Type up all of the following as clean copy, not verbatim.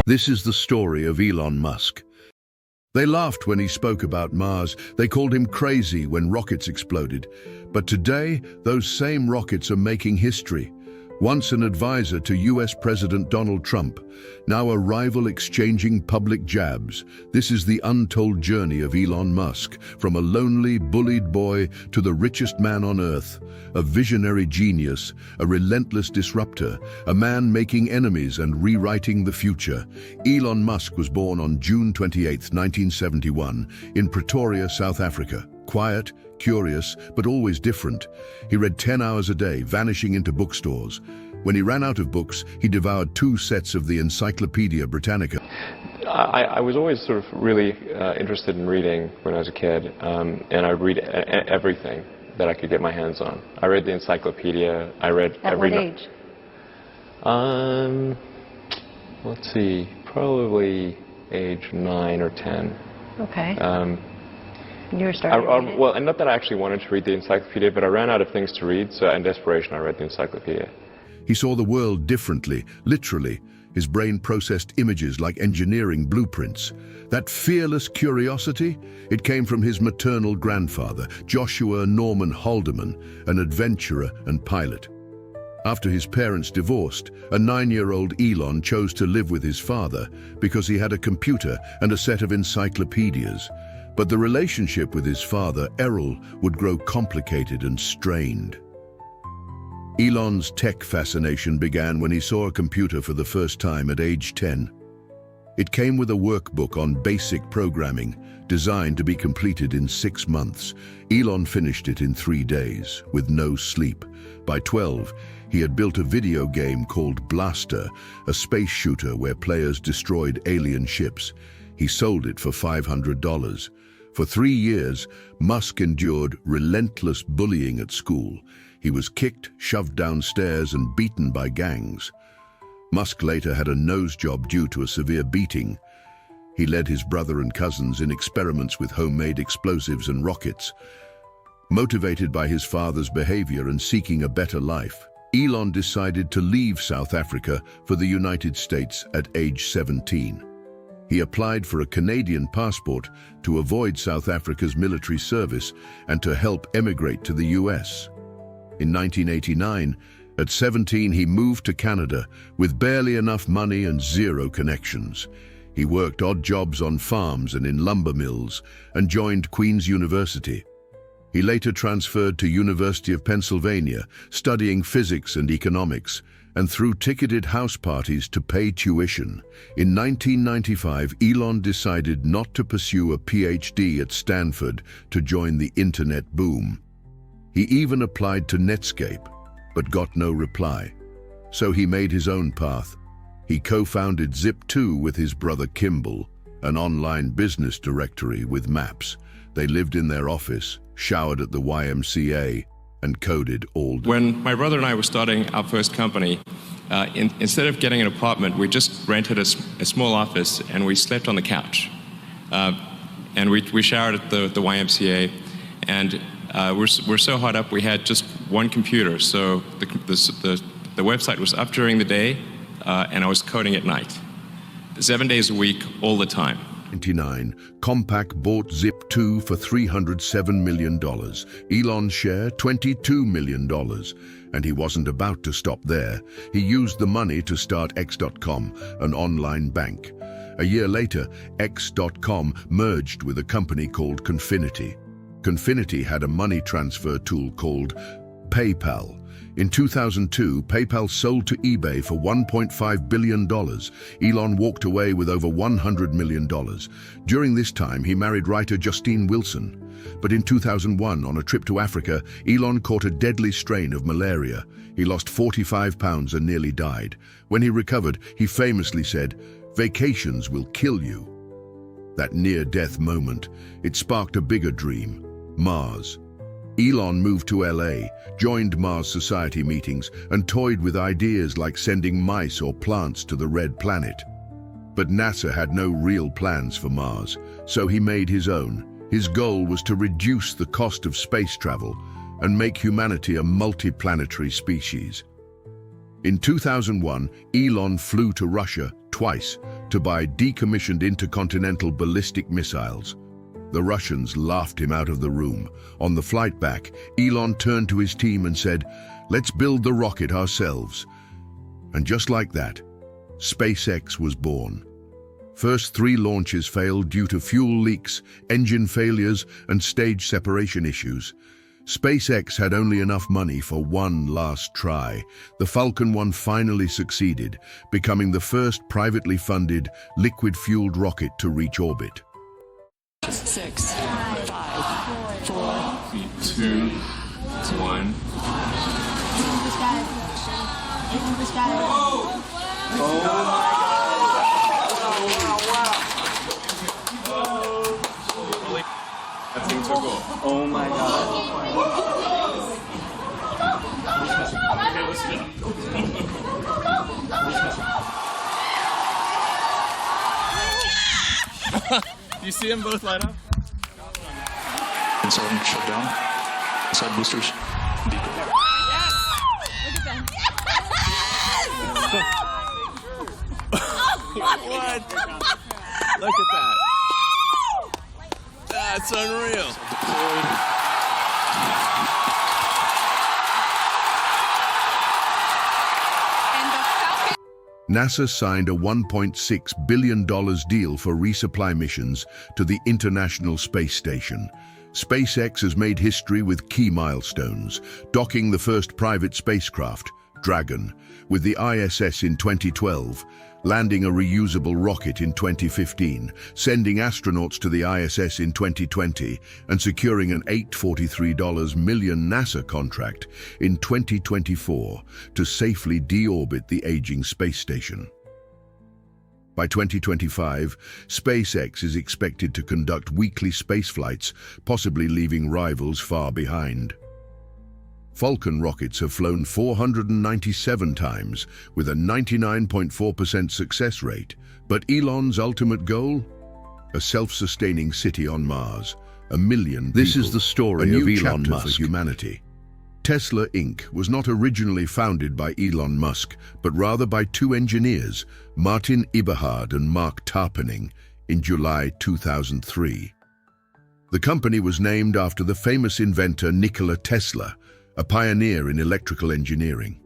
This is the story of Elon Musk. They laughed when he spoke about Mars. They called him crazy when rockets exploded. But today, those same rockets are making history. Once an advisor to US President Donald Trump, now a rival exchanging public jabs. This is the untold journey of Elon Musk, from a lonely, bullied boy to the richest man on Earth, a visionary genius, a relentless disruptor, a man making enemies and rewriting the future. Elon Musk was born on June 28, 1971, in Pretoria, South Africa. Quiet, curious, but always different. He read 10 hours a day, vanishing into bookstores. When he ran out of books, he devoured 2 sets of the Encyclopedia Britannica. I was always sort of really interested in reading when I was a kid, and I'd read everything that I could get my hands on. I read the encyclopedia. I read every... At what age? Let's see, probably age 9 or 10. Okay. You were starting well, and not that I actually wanted to read the encyclopedia, but I ran out of things to read, so in desperation I read the encyclopedia. He saw the world differently, literally. His brain processed images like engineering blueprints. That fearless curiosity, it came from his maternal grandfather, Joshua Norman Haldeman, an adventurer and pilot. After his parents divorced, a 9-year-old Elon chose to live with his father because he had a computer and a set of encyclopedias. But the relationship with his father, Errol, would grow complicated and strained. Elon's tech fascination began when he saw a computer for the first time at age 10. It came with a workbook on basic programming, designed to be completed in 6 months. Elon finished it in 3 days, with no sleep. By 12, he had built a video game called Blaster, a space shooter where players destroyed alien ships. He sold it for $500. For 3 years, Musk endured relentless bullying at school. He was kicked, shoved downstairs, and beaten by gangs. Musk later had a nose job due to a severe beating. He led his brother and cousins in experiments with homemade explosives and rockets. Motivated by his father's behavior and seeking a better life, Elon decided to leave South Africa for the United States at age 17. He applied for a Canadian passport to avoid South Africa's military service and to help emigrate to the US. In 1989, at 17, he moved to Canada with barely enough money and 0 connections. He worked odd jobs on farms and in lumber mills and joined Queen's University. He later transferred to University of Pennsylvania, studying physics and economics, and threw ticketed house parties to pay tuition. In 1995, Elon decided not to pursue a PhD at Stanford to join the internet boom. He even applied to Netscape, but got no reply. So he made his own path. He co-founded Zip2 with his brother Kimball, an online business directory with maps. They lived in their office, showered at the YMCA, and coded all day. When my brother and I were starting our first company, instead of getting an apartment, we just rented a small office and we slept on the couch. And we showered at the YMCA, and we're so hot up we had just one computer. So the website was up during the day, and I was coding at night. 7 days a week, all the time. 1999, Compaq bought Zip2 for $307 million. Elon's share, $22 million. And he wasn't about to stop there. He used the money to start X.com, an online bank. A year later, X.com merged with a company called Confinity. Confinity had a money transfer tool called PayPal. In 2002, PayPal sold to eBay for $1.5 billion. Elon walked away with over $100 million. During this time, he married writer Justine Wilson. But in 2001, on a trip to Africa, Elon caught a deadly strain of malaria. He lost 45 pounds and nearly died. When he recovered, he famously said, "Vacations will kill you." That near-death moment, it sparked a bigger dream, Mars. Elon moved to LA, joined Mars Society meetings, and toyed with ideas like sending mice or plants to the Red Planet. But NASA had no real plans for Mars, so he made his own. His goal was to reduce the cost of space travel and make humanity a multiplanetary species. In 2001, Elon flew to Russia twice to buy decommissioned intercontinental ballistic missiles. The Russians laughed him out of the room. On the flight back, Elon turned to his team and said, "Let's build the rocket ourselves." And just like that, SpaceX was born. First 3 launches failed due to fuel leaks, engine failures, and stage separation issues. SpaceX had only enough money for one last try. The Falcon 1 finally succeeded, becoming the first privately funded, liquid-fueled rocket to reach orbit. 6, 5, 4, 2, 1. That thing took off. Oh my god. Okay, let's go. You see them both light up? Inside shut down. Inside boosters. What? Look at that. That's unreal. NASA signed a $1.6 billion deal for resupply missions to the International Space Station. SpaceX has made history with key milestones, docking the first private spacecraft, Dragon, with the ISS in 2012, landing a reusable rocket in 2015, sending astronauts to the ISS in 2020, and securing an $843 million NASA contract in 2024 to safely deorbit the aging space station. By 2025, SpaceX is expected to conduct weekly space flights, possibly leaving rivals far behind. Falcon rockets have flown 497 times with a 99.4% success rate, but Elon's ultimate goal? A self-sustaining city on Mars, 1 million people. This is the story of Elon Musk for humanity. Tesla Inc. was not originally founded by Elon Musk, but rather by 2 engineers, Martin Eberhard and Mark Tarpenning, in July 2003. The company was named after the famous inventor Nikola Tesla, a pioneer in electrical engineering.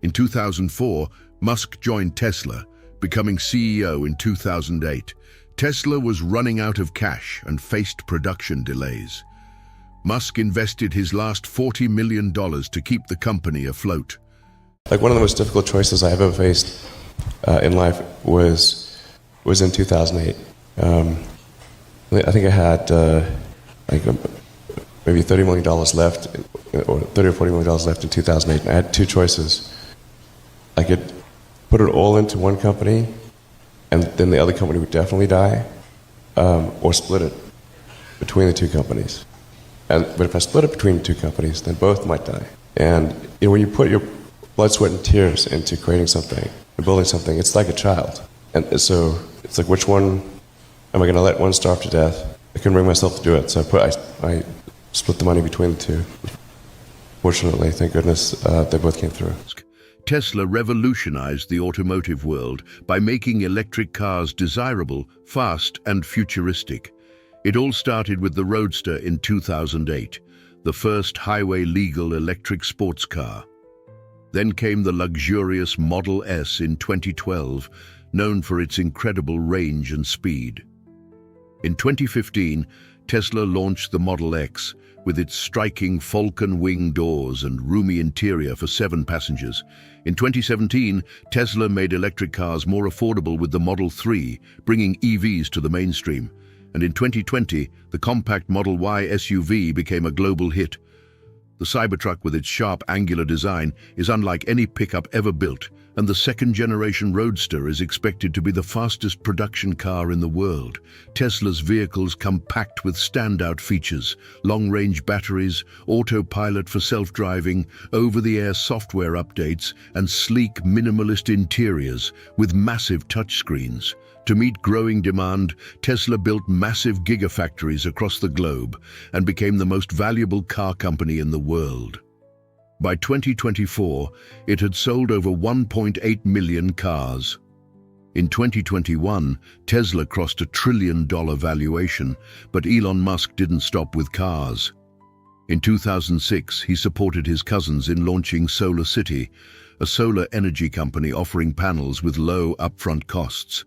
In 2004, Musk joined Tesla, becoming CEO in 2008. Tesla was running out of cash and faced production delays. Musk invested his last $40 million to keep the company afloat. Like one of the most difficult choices I have ever faced in life was in 2008. I think I had maybe $30 million left, or $30 or $40 million left in 2008. And I had 2 choices. I could put it all into one company, and then the other company would definitely die, or split it between the 2 companies. But if I split it between 2 companies, then both might die. And when you put your blood, sweat, and tears into creating something, and building something, it's like a child. And so it's like, which one am I going to let one starve to death? I couldn't bring myself to do it, so I split the money between the 2. Fortunately, thank goodness, they both came through. Tesla revolutionized the automotive world by making electric cars desirable, fast, and futuristic. It all started with the Roadster in 2008, the first highway-legal electric sports car. Then came the luxurious Model S in 2012, known for its incredible range and speed. In 2015, Tesla launched the Model X, with its striking Falcon wing doors and roomy interior for 7 passengers. In 2017, Tesla made electric cars more affordable with the Model 3, bringing EVs to the mainstream. And in 2020, the compact Model Y SUV became a global hit. The Cybertruck, with its sharp, angular design, is unlike any pickup ever built, and the second-generation Roadster is expected to be the fastest production car in the world. Tesla's vehicles come packed with standout features: long-range batteries, autopilot for self-driving, over-the-air software updates, and sleek, minimalist interiors with massive touchscreens. To meet growing demand, Tesla built massive gigafactories across the globe and became the most valuable car company in the world. By 2024, it had sold over 1.8 million cars. In 2021, Tesla crossed $1 trillion valuation, but Elon Musk didn't stop with cars. In 2006, he supported his cousins in launching Solar City, a solar energy company offering panels with low upfront costs.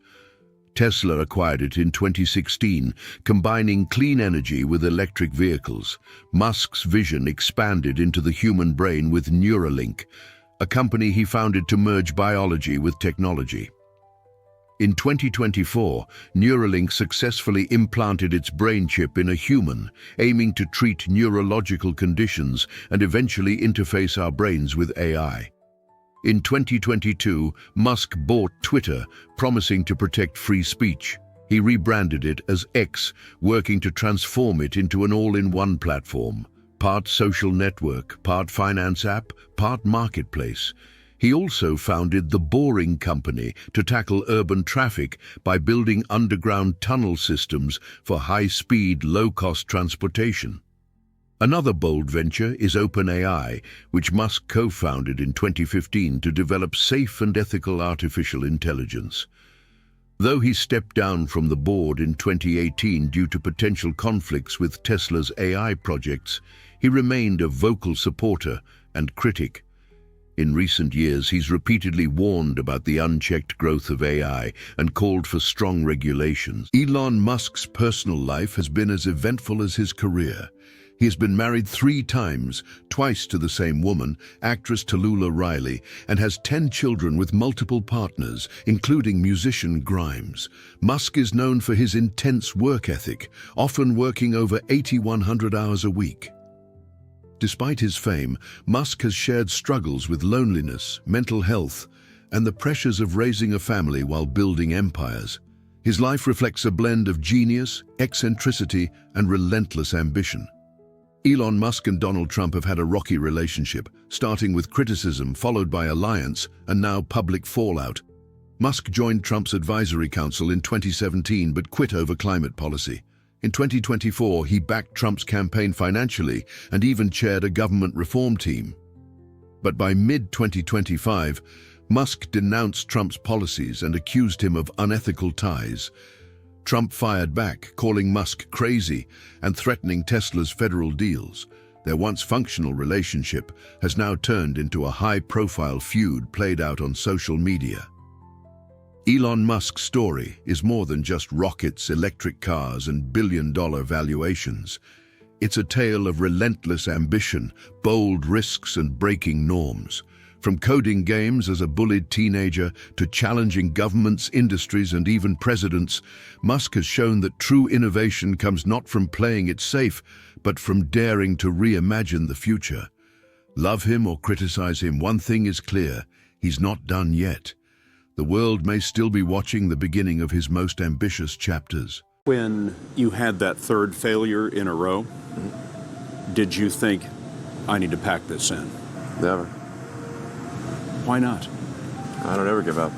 Tesla acquired it in 2016, combining clean energy with electric vehicles. Musk's vision expanded into the human brain with Neuralink, a company he founded to merge biology with technology. In 2024, Neuralink successfully implanted its brain chip in a human, aiming to treat neurological conditions and eventually interface our brains with AI. In 2022, Musk bought Twitter, promising to protect free speech. He rebranded it as X, working to transform it into an all-in-one platform, part social network, part finance app, part marketplace. He also founded the Boring Company to tackle urban traffic by building underground tunnel systems for high-speed, low-cost transportation. Another bold venture is OpenAI, which Musk co-founded in 2015 to develop safe and ethical artificial intelligence. Though he stepped down from the board in 2018 due to potential conflicts with Tesla's AI projects, he remained a vocal supporter and critic. In recent years, he's repeatedly warned about the unchecked growth of AI and called for strong regulations. Elon Musk's personal life has been as eventful as his career. He has been married 3 times, twice to the same woman, actress Tallulah Riley, and has 10 children with multiple partners, including musician Grimes. Musk is known for his intense work ethic, often working over 8,100 hours a week. Despite his fame, Musk has shared struggles with loneliness, mental health, and the pressures of raising a family while building empires. His life reflects a blend of genius, eccentricity, and relentless ambition. Elon Musk and Donald Trump have had a rocky relationship, starting with criticism followed by alliance and now public fallout. Musk joined Trump's advisory council in 2017 but quit over climate policy. In 2024, he backed Trump's campaign financially and even chaired a government reform team. But by mid-2025, Musk denounced Trump's policies and accused him of unethical ties. Trump fired back, calling Musk crazy and threatening Tesla's federal deals. Their once functional relationship has now turned into a high-profile feud played out on social media. Elon Musk's story is more than just rockets, electric cars, and billion-dollar valuations. It's a tale of relentless ambition, bold risks, and breaking norms. From coding games as a bullied teenager to challenging governments, industries, and even presidents, Musk has shown that true innovation comes not from playing it safe, but from daring to reimagine the future. Love him or criticize him, one thing is clear: he's not done yet. The world may still be watching the beginning of his most ambitious chapters. When you had that 3rd failure in a row, did you think, I need to pack this in? Never. Why not? I don't ever give up.